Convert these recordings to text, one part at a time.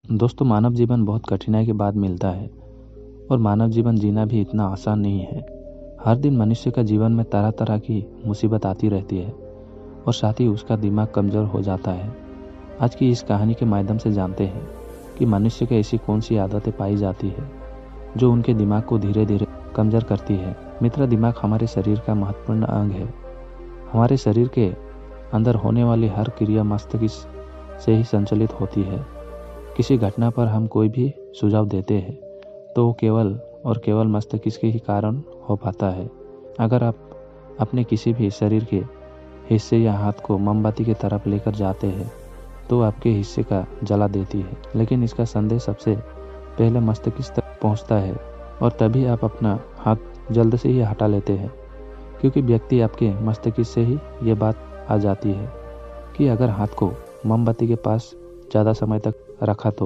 दोस्तों, मानव जीवन बहुत कठिनाई के बाद मिलता है और मानव जीवन जीना भी इतना आसान नहीं है। हर दिन मनुष्य का जीवन में तरह तरह की मुसीबत आती रहती है और साथ ही उसका दिमाग कमज़ोर हो जाता है। आज की इस कहानी के माध्यम से जानते हैं कि मनुष्य की ऐसी कौन सी आदतें पाई जाती है जो उनके दिमाग को धीरे धीरे कमज़ोर करती है। मित्र, दिमाग हमारे शरीर का महत्वपूर्ण अंग है। हमारे शरीर के अंदर होने वाली हर क्रिया मस्तिष्क से ही संचालित होती है। किसी घटना पर हम कोई भी सुझाव देते हैं तो वो केवल मस्तिष्क के ही कारण हो पाता है। अगर आप अपने किसी भी शरीर के हिस्से या हाथ को मोमबत्ती की तरफ लेकर जाते हैं तो आपके हिस्से का जला देती है, लेकिन इसका संदेश सबसे पहले मस्तिष्क तक पहुंचता है और तभी आप अपना हाथ जल्द से ही हटा लेते हैं, क्योंकि व्यक्ति आपके मस्तिष्क से ही ये बात आ जाती है कि अगर हाथ को मोमबत्ती के पास ज़्यादा समय तक रखा तो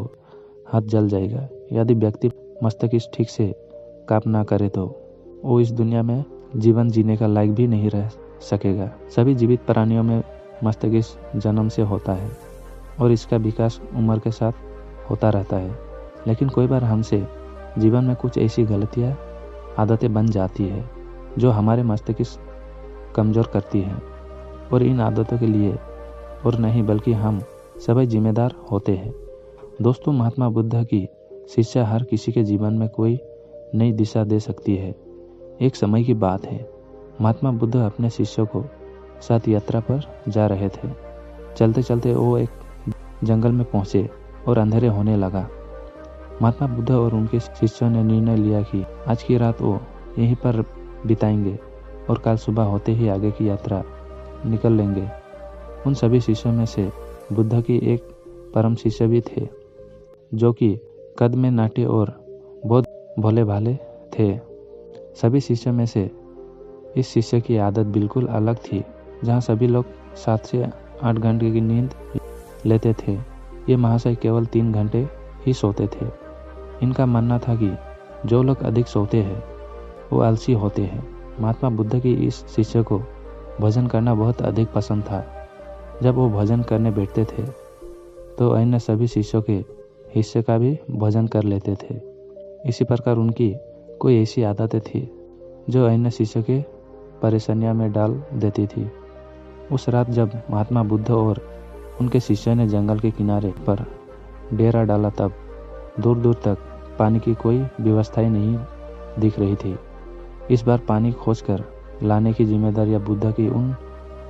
हाथ जल जाएगा। यदि व्यक्ति मस्तिष्क ठीक से काम ना करे तो वो इस दुनिया में जीवन जीने का लायक भी नहीं रह सकेगा। सभी जीवित प्राणियों में मस्तिष्क जन्म से होता है और इसका विकास उम्र के साथ होता रहता है, लेकिन कोई बार हमसे जीवन में कुछ ऐसी गलतियाँ आदतें बन जाती है जो हमारे मस्तिष्क कमज़ोर करती हैं और इन आदतों के लिए और नहीं बल्कि हम सभी जिम्मेदार होते हैं। दोस्तों, महात्मा बुद्ध की शिक्षा हर किसी के जीवन में कोई नई दिशा दे सकती है। एक समय की बात है, महात्मा बुद्ध अपने शिष्यों को साथ यात्रा पर जा रहे थे। चलते चलते वो एक जंगल में पहुंचे और अंधेरे होने लगा। महात्मा बुद्ध और उनके शिष्यों ने निर्णय लिया कि आज की रात वो यहीं पर बिताएंगे और कल सुबह होते ही आगे की यात्रा निकल लेंगे। उन सभी शिष्यों में से बुद्ध की एक परम शिष्य भी थे जो कि कद में नाटे और बहुत भोले भाले थे। सभी शिष्यों में से इस शिष्य की आदत बिल्कुल अलग थी, जहाँ सभी लोग 7 से 8 घंटे की नींद लेते थे। ये महाशय केवल 3 घंटे ही सोते थे। इनका मानना था कि जो लोग अधिक सोते हैं वो आलसी होते हैं। महात्मा बुद्ध की इस शिष्य को भोजन करना बहुत अधिक पसंद था। जब वो भोजन करने बैठते थे तो अन्य सभी शिष्यों के हिस्से का भी भोजन कर लेते थे। इसी प्रकार उनकी कोई ऐसी आदतें थी जो अन्य शिष्यों के परेशानियों में डाल देती थी। उस रात जब महात्मा बुद्ध और उनके शिष्यों ने जंगल के किनारे पर डेरा डाला तब दूर दूर तक पानी की कोई व्यवस्था ही नहीं दिख रही थी। इस बार पानी खोजकर लाने की जिम्मेदारी बुद्ध की उन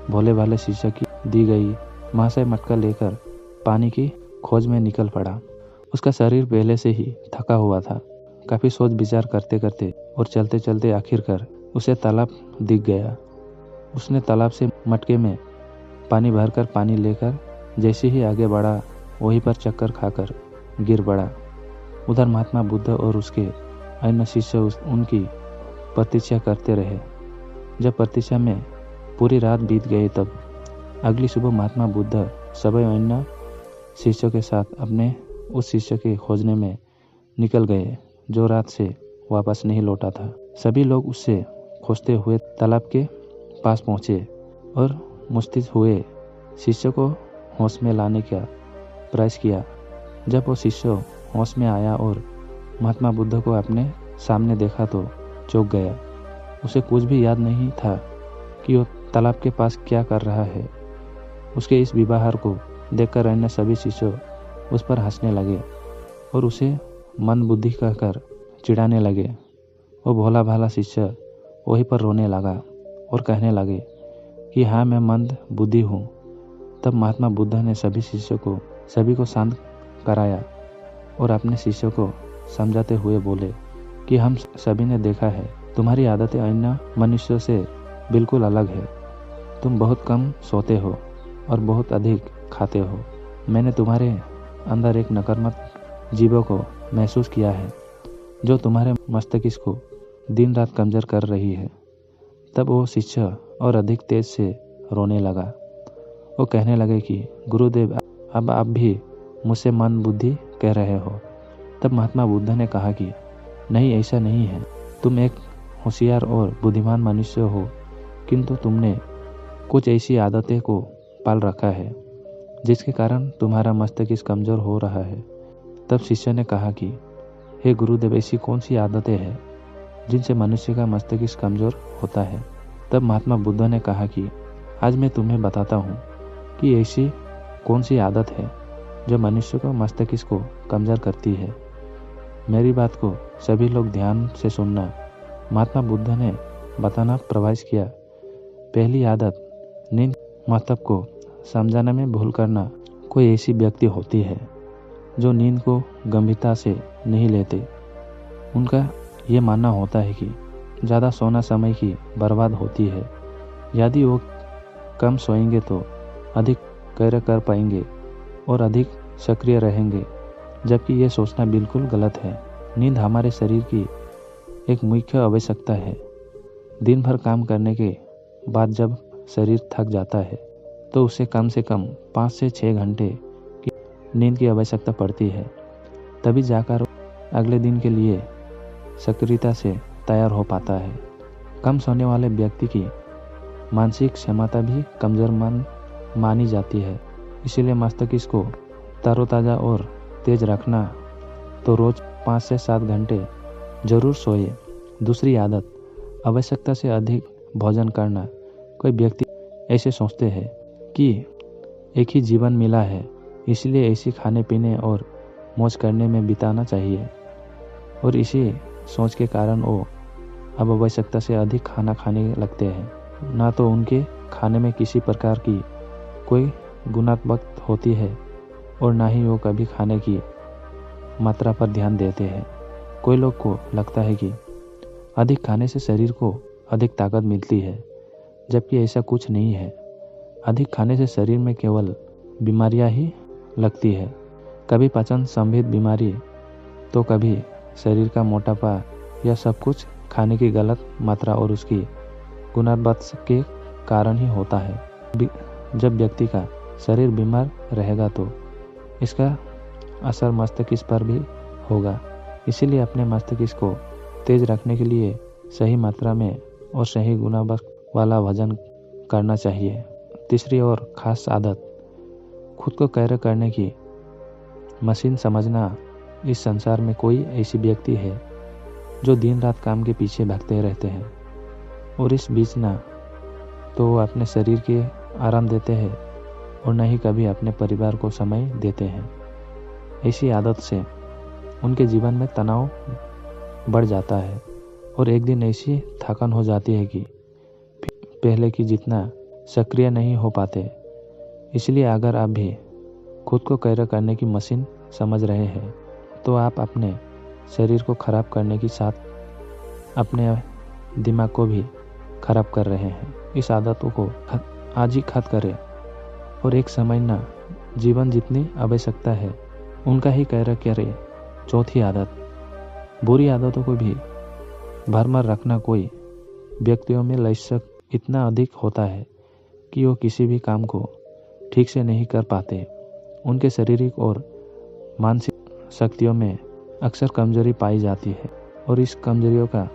भोले भाले शिष्य की दी गई। महाशय मटका लेकर पानी की खोज में निकल पड़ा। उसका शरीर पहले से ही थका हुआ था। काफ़ी सोच विचार करते करते और चलते चलते आखिरकार उसे तालाब दिख गया। उसने तालाब से मटके में पानी भरकर पानी लेकर जैसे ही आगे बढ़ा वहीं पर चक्कर खाकर गिर पड़ा। उधर महात्मा बुद्ध और उसके अन्य शिष्य उनकी प्रतीक्षा करते रहे। जब प्रतीक्षा में पूरी रात बीत गई तब अगली सुबह महात्मा बुद्ध सभी अन्य शिष्यों के साथ अपने उस शिष्य के खोजने में निकल गए जो रात से वापस नहीं लौटा था। सभी लोग उससे खोजते हुए तालाब के पास पहुंचे और मुस्तैद हुए शिष्य को होश में लाने का प्रयास किया। जब वो शिष्य होश में आया और महात्मा बुद्ध को अपने सामने देखा तो चौंक गया। उसे कुछ भी याद नहीं था कि वो तालाब के पास क्या कर रहा है। उसके इस व्यवहार को देखकर अन्य सभी शिष्य उस पर हंसने लगे और उसे मंदबुद्धि कहकर चिढ़ाने लगे। वो भोला भाला शिष्य वहीं पर रोने लगा और कहने लगे कि हाँ, मैं मंद बुद्धि हूँ। तब महात्मा बुद्ध ने सभी को शांत कराया और अपने शिष्यों को समझाते हुए बोले कि हम सभी ने देखा है तुम्हारी आदतें अन्य मनुष्यों से बिल्कुल अलग है। तुम बहुत कम सोते हो और बहुत अधिक खाते हो। मैंने तुम्हारे अंदर एक नकारात्मक जीवों को महसूस किया है जो तुम्हारे मस्तिष्क को दिन रात कमज़ोर कर रही है। तब वो शिष्य और अधिक तेज से रोने लगा। वो कहने लगे कि गुरुदेव, अब आप भी मुझसे मंद बुद्धि कह रहे हो। तब महात्मा बुद्ध ने कहा कि नहीं, ऐसा नहीं है। तुम एक होशियार और बुद्धिमान मनुष्य हो, किंतु तुमने कुछ ऐसी आदतें को पाल रखा है जिसके कारण तुम्हारा मस्तिष्क कमज़ोर हो रहा है। तब शिष्य ने कहा कि हे गुरुदेव, ऐसी कौन सी आदतें हैं जिनसे मनुष्य का मस्तिष्क कमजोर होता है। तब महात्मा बुद्ध ने कहा कि आज मैं तुम्हें बताता हूँ कि ऐसी कौन सी आदत है जो मनुष्य को मस्तिष्क को कमजोर करती है। मेरी बात को सभी लोग ध्यान से सुनना। महात्मा बुद्ध ने बताना प्रयास किया। पहली आदत, नींद महत्व को समझाने में भूल करना। कोई ऐसी व्यक्ति होती है जो नींद को गंभीरता से नहीं लेते। उनका ये मानना होता है कि ज़्यादा सोना समय की बर्बाद होती है। यदि वो कम सोएंगे तो अधिक कार्य कर पाएंगे और अधिक सक्रिय रहेंगे, जबकि ये सोचना बिल्कुल गलत है। नींद हमारे शरीर की एक मुख्य आवश्यकता है। दिन भर काम करने के बाद जब शरीर थक जाता है तो उसे कम से कम 5 से 6 घंटे की नींद की आवश्यकता पड़ती है। तभी जाकर अगले दिन के लिए सक्रियता से तैयार हो पाता है। कम सोने वाले व्यक्ति की मानसिक क्षमता भी कमजोर मानी जाती है। इसीलिए मस्तिष्क को तरोताज़ा और तेज रखना तो रोज 5 से 7 घंटे जरूर सोए। दूसरी आदत, आवश्यकता से अधिक भोजन करना। कोई व्यक्ति ऐसे सोचते हैं कि एक ही जीवन मिला है, इसलिए ऐसी खाने पीने और मौज करने में बिताना चाहिए, और इसी सोच के कारण वो अब आवश्यकता से अधिक खाना खाने लगते हैं। ना तो उनके खाने में किसी प्रकार की कोई गुणात्मक होती है और ना ही वो कभी खाने की मात्रा पर ध्यान देते हैं। कोई लोग को लगता है कि अधिक खाने से शरीर को अधिक ताकत मिलती है, जबकि ऐसा कुछ नहीं है। अधिक खाने से शरीर में केवल बीमारियां ही लगती है। कभी पाचन संबंधित बीमारी तो कभी शरीर का मोटापा। यह सब कुछ खाने की गलत मात्रा और उसकी गुणवत्ता के कारण ही होता है। जब व्यक्ति का शरीर बीमार रहेगा तो इसका असर मस्तिष्क पर भी होगा। इसीलिए अपने मस्तिष्क को तेज रखने के लिए सही मात्रा में और सही गुणवत्ता वाला भोजन करना चाहिए। तीसरी और खास आदत, खुद को कार्य करने की मशीन समझना। इस संसार में कोई ऐसी व्यक्ति है जो दिन रात काम के पीछे भागते रहते हैं और इस बीच ना तो वो अपने शरीर के आराम देते हैं और न ही कभी अपने परिवार को समय देते हैं। ऐसी आदत से उनके जीवन में तनाव बढ़ जाता है और एक दिन ऐसी थकान हो जाती है कि पहले की जितना सक्रिय नहीं हो पाते। इसलिए अगर आप भी खुद को कार्य करने की मशीन समझ रहे हैं तो आप अपने शरीर को खराब करने के साथ अपने दिमाग को भी खराब कर रहे हैं। इस आदतों को आज ही खत्म करें और एक समझना, जीवन जितनी आवश्यकता है उनका ही कार्य करें। चौथी आदत, बुरी आदतों को भी भरमार रखना। कोई व्यक्तियों में लक्ष्य इतना अधिक होता है कि वो किसी भी काम को ठीक से नहीं कर पाते। उनके शारीरिक और मानसिक शक्तियों में अक्सर कमजोरी पाई जाती है और इस कमजोरियों का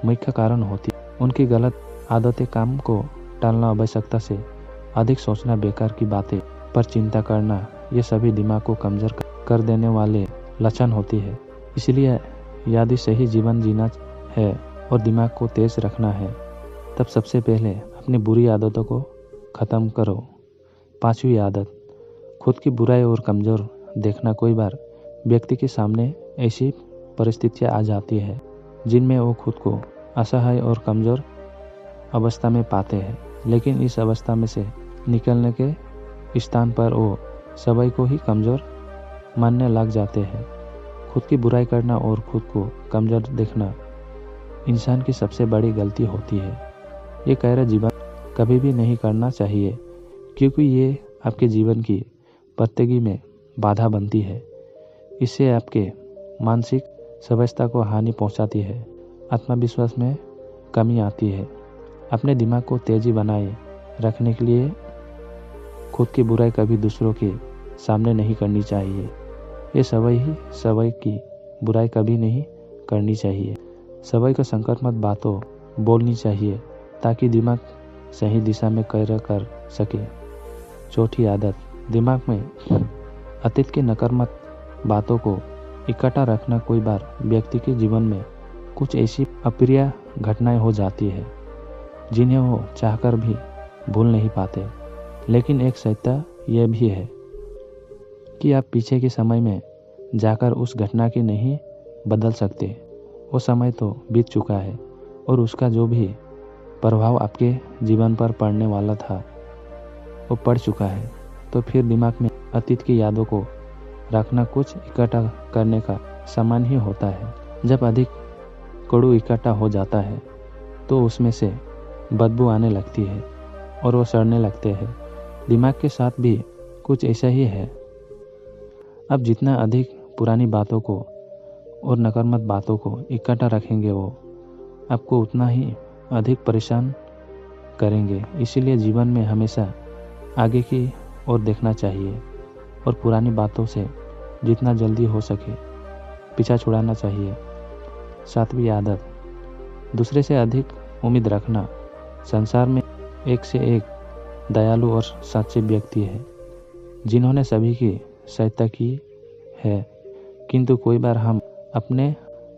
मुख्य कारण होती है उनकी गलत आदतें। काम को टालना, आवश्यकता से अधिक सोचना, बेकार की बातें पर चिंता करना, ये सभी दिमाग को कमजोर कर देने वाले लक्षण होती है। इसलिए यदि सही जीवन जीना है और दिमाग को तेज रखना है तब सबसे पहले अपनी बुरी आदतों को ख़त्म करो। पांचवी आदत, खुद की बुराई और कमज़ोर देखना। कोई बार व्यक्ति के सामने ऐसी परिस्थितियाँ आ जाती है जिनमें वो खुद को असहाय और कमज़ोर अवस्था में पाते हैं, लेकिन इस अवस्था में से निकलने के स्थान पर वो सभी को ही कमज़ोर मानने लग जाते हैं। खुद की बुराई करना और खुद को कमज़ोर देखना इंसान की सबसे बड़ी गलती होती है। ये कार्य जीवन कभी भी नहीं करना चाहिए, क्योंकि ये आपके जीवन की प्रगति में बाधा बनती है। इससे आपके मानसिक स्वास्थ्य को हानि पहुंचाती है, आत्मविश्वास में कमी आती है। अपने दिमाग को तेजी बनाए रखने के लिए खुद की बुराई कभी दूसरों के सामने नहीं करनी चाहिए। ये सभी की बुराई कभी नहीं करनी चाहिए। सभी को संकटमत बातों बोलनी चाहिए ताकि दिमाग सही दिशा में कार्य कर सके। चौथी आदत, दिमाग में अतीत की नकारात्मक बातों को इकट्ठा रखना कोई बार व्यक्ति के जीवन में कुछ ऐसी अप्रिय घटनाएं हो जाती है जिन्हें वो चाहकर भी भूल नहीं पाते। लेकिन एक सत्य यह भी है कि आप पीछे के समय में जाकर उस घटना की नहीं बदल सकते। वो समय तो बीत चुका है और उसका जो भी प्रभाव आपके जीवन पर पड़ने वाला था वो पड़ चुका है। तो फिर दिमाग में अतीत की यादों को रखना कुछ इकट्ठा करने का समान ही होता है। जब अधिक कड़ू इकट्ठा हो जाता है तो उसमें से बदबू आने लगती है और वो सड़ने लगते हैं। दिमाग के साथ भी कुछ ऐसा ही है। अब जितना अधिक पुरानी बातों को और नकारात्मक बातों को इकट्ठा रखेंगे वो आपको उतना ही अधिक परेशान करेंगे। इसीलिए जीवन में हमेशा आगे की ओर देखना चाहिए और पुरानी बातों से जितना जल्दी हो सके पीछा छुड़ाना चाहिए। 7वीं आदत, दूसरे से अधिक उम्मीद रखना। संसार में एक से एक दयालु और सच्चे व्यक्ति है जिन्होंने सभी की सहायता की है, किंतु कोई बार हम अपने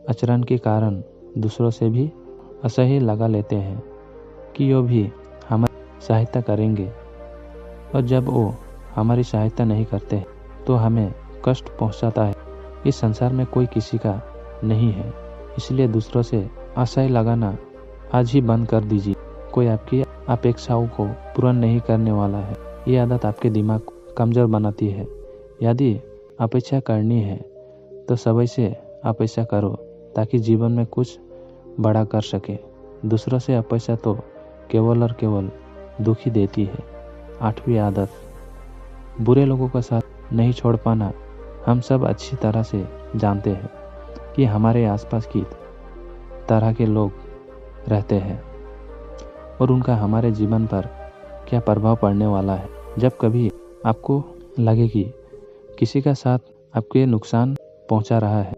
आचरण के कारण दूसरों से भी असह्य लगा लेते हैं कि वो भी हमारी सहायता करेंगे, और जब वो हमारी सहायता नहीं करते तो हमें कष्ट पहुंचाता है। इस संसार में कोई किसी का नहीं है, इसलिए दूसरों से आशाएं लगाना आज ही बंद कर दीजिए। कोई आपकी अपेक्षाओं को पूर्ण नहीं करने वाला है। ये आदत आपके दिमाग को कमजोर बनाती है। यदि अपेक्षा करनी है तो सभी से अपेक्षा करो ताकि जीवन में कुछ बड़ा कर सके। दूसरों से अपेक्षा तो केवल और केवल दुखी देती है। 8वीं आदत, बुरे लोगों का साथ नहीं छोड़ पाना। हम सब अच्छी तरह से जानते हैं कि हमारे आसपास की तरह के लोग रहते हैं और उनका हमारे जीवन पर क्या प्रभाव पड़ने वाला है। जब कभी आपको लगे कि किसी का साथ आपके नुकसान पहुंचा रहा है,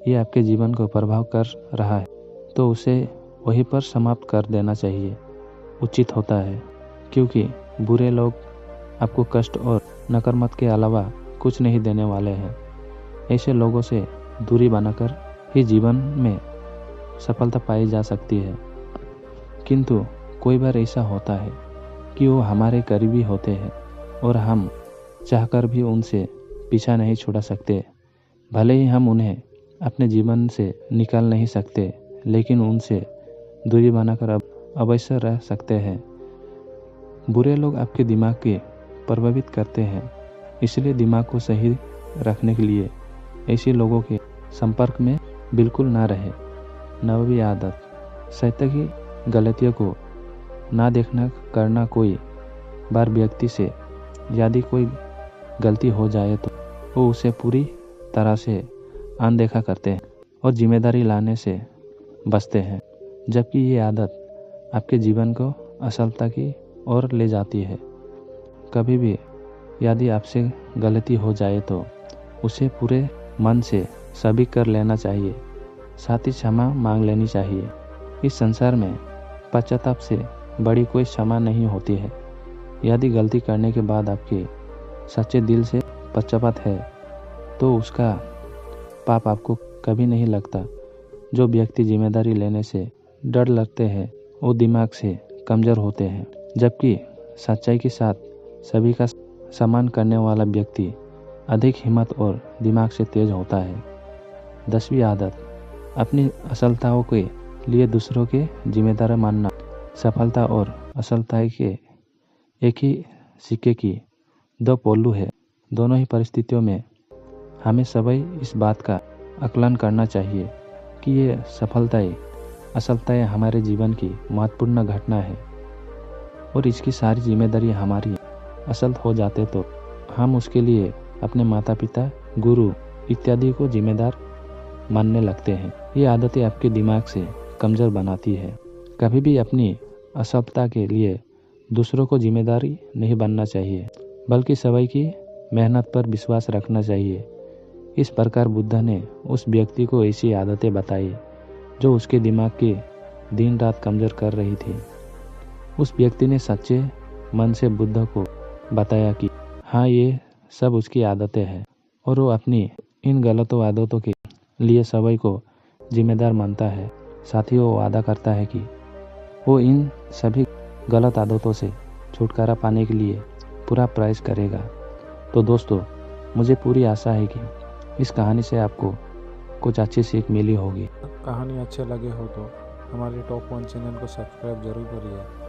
ये आपके जीवन को प्रभाव कर रहा है, तो उसे वहीं पर समाप्त कर देना चाहिए, उचित होता है। क्योंकि बुरे लोग आपको कष्ट और नकारात्मक के अलावा कुछ नहीं देने वाले हैं। ऐसे लोगों से दूरी बनाकर ही जीवन में सफलता पाई जा सकती है। किंतु कोई बार ऐसा होता है कि वो हमारे करीबी होते हैं और हम चाहकर भी उनसे पीछा नहीं छुड़ा सकते। भले ही हम उन्हें अपने जीवन से निकाल नहीं सकते, लेकिन उनसे दूरी बनाकर अवश्य रह सकते हैं। बुरे लोग आपके दिमाग के प्रभावित करते हैं, इसलिए दिमाग को सही रखने के लिए ऐसे लोगों के संपर्क में बिल्कुल ना रहे। 9वीं आदत, सत्य की गलतियों को ना देखना करना। कोई बार व्यक्ति से यदि कोई गलती हो जाए तो वो उसे पूरी तरह से अनदेखा करते हैं और जिम्मेदारी लाने से बचते हैं, जबकि ये आदत आपके जीवन को असफलता की ओर ले जाती है। कभी भी यदि आपसे गलती हो जाए तो उसे पूरे मन से सभी कर लेना चाहिए, साथ ही क्षमा मांग लेनी चाहिए। इस संसार में पश्चाताप से बड़ी कोई क्षमा नहीं होती है। यदि गलती करने के बाद आपके सच्चे दिल से पश्चाताप है तो उसका पाप आपको कभी नहीं लगता। जो व्यक्ति जिम्मेदारी लेने से डर लगते हैं वो दिमाग से कमजोर होते हैं, जबकि सच्चाई के साथ सभी का सम्मान करने वाला व्यक्ति अधिक हिम्मत और दिमाग से तेज होता है। 10वीं आदत, अपनी असफलताओं के लिए दूसरों के जिम्मेदार मानना। सफलता और असफलता के एक ही सिक्के की 2 पहलू है। दोनों ही परिस्थितियों में हमें सभी इस बात का आकलन करना चाहिए कि ये सफलताएं असफलताएं हमारे जीवन की महत्वपूर्ण घटना है और इसकी सारी जिम्मेदारी हमारी। असफल हो जाते तो हम उसके लिए अपने माता पिता, गुरु इत्यादि को जिम्मेदार मानने लगते हैं। ये आदतें आपके दिमाग से कमजोर बनाती है। कभी भी अपनी असफलता के लिए दूसरों को जिम्मेदारी नहीं बनना चाहिए, बल्कि सभी की मेहनत पर विश्वास रखना चाहिए। इस प्रकार बुद्ध ने उस व्यक्ति को ऐसी आदतें बताई जो उसके दिमाग के दिन रात कमजोर कर रही थी। उस व्यक्ति ने सच्चे मन से बुद्ध को बताया कि हाँ, ये सब उसकी आदतें हैं और वो अपनी इन गलत आदतों के लिए सभी को जिम्मेदार मानता है। साथ ही वो वादा करता है कि वो इन सभी गलत आदतों से छुटकारा पाने के लिए पूरा प्रयास करेगा। तो दोस्तों, मुझे पूरी आशा है कि इस कहानी से आपको कुछ अच्छी सीख मिली होगी। कहानी अच्छे लगे हो तो हमारे टॉप 1 चैनल को सब्सक्राइब जरूर करिए।